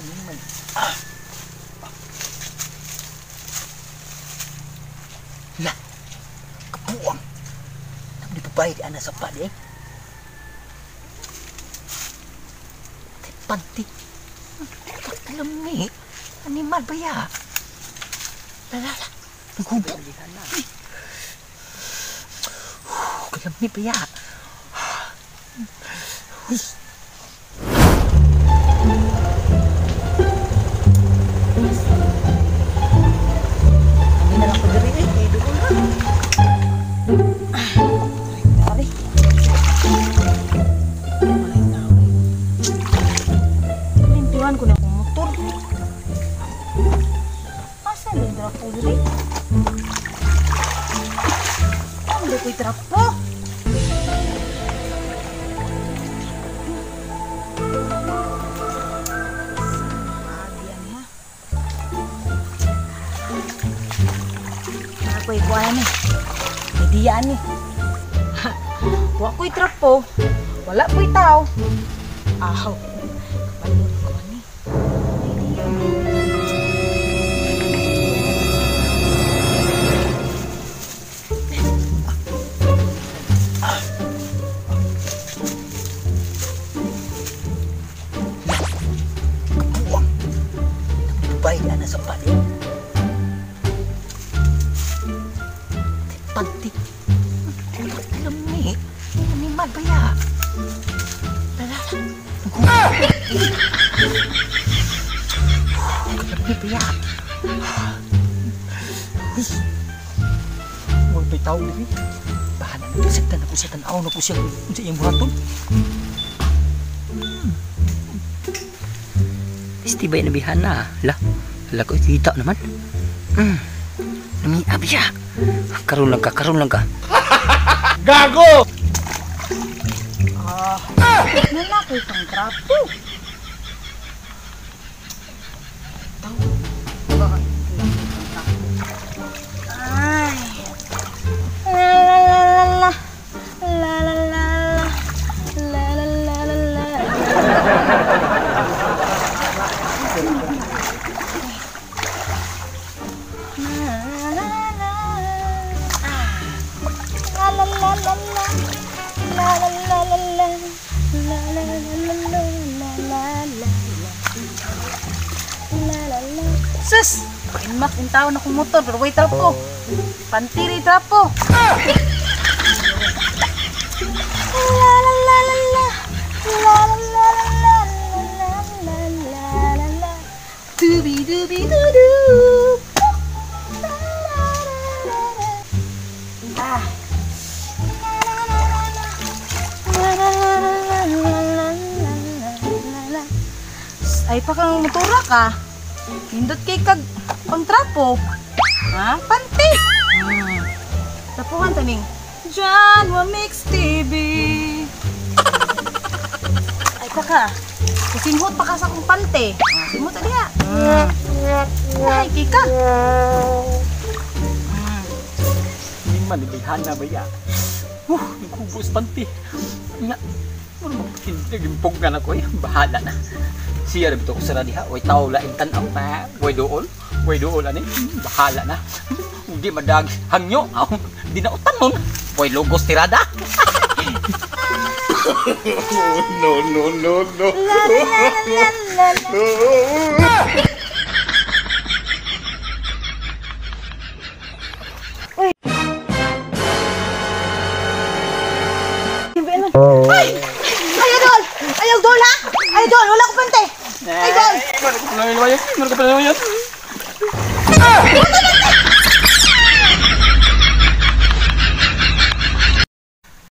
man. Lah, kapuang. Nang dipabayad ana sa pali eh. Panti. Alam ni, animal ba ya? Lalala, naghubo. Alam ni ba ya? Amin na lang ko diri eh, kaya doon ha. Ko na akong motor. Asa na yung trapo diri? Ano ko'y trapo? Agian ha. Ano ko'y kuha ni? May diyan ni. Wa ko'y trapo. Wala ko'y tao. Ahaw. Bayad na sa pali. Panti. Alam ni, animal ba ya? Lalala. Alam ni ba ya? Huwag ba'y tao diri? Bahala na kasagtan ako sa tanaw na po siya sa iyong buhaton. Pasti baik nabihan na. Lah ko kita naman. Nami abi ya. Karun lang ka. Gago! Nalaki kang trapo. Ay. Sus! Inmak yung tao na kumutor, pero way trapo. Pantiri trapo. Dubi-dubi-du-du. Ay pa kang motora ka. Hindot kay kag pangtrapo. Ha? Panti. Tapuhan taning Janwa Mix TV. Ay pa ka. Simhot pa ka sa kong pante. Simhot ali ha. Ay kika. Hindi man ibihan na ba ya? Nagkubos panti. Nga. Ano magpag-impog na ko eh. Bahala na. Siya rin ito ko sa radiha. Way tao laing tanaw na. Way dool ani. Bahala na. Hindi madag hangyo. Hindi na utanon. Way logos tirada. No. Ayaw dol ha? Ayaw dol, wala ko pante. Ay dol. Meron ka pala naman yan.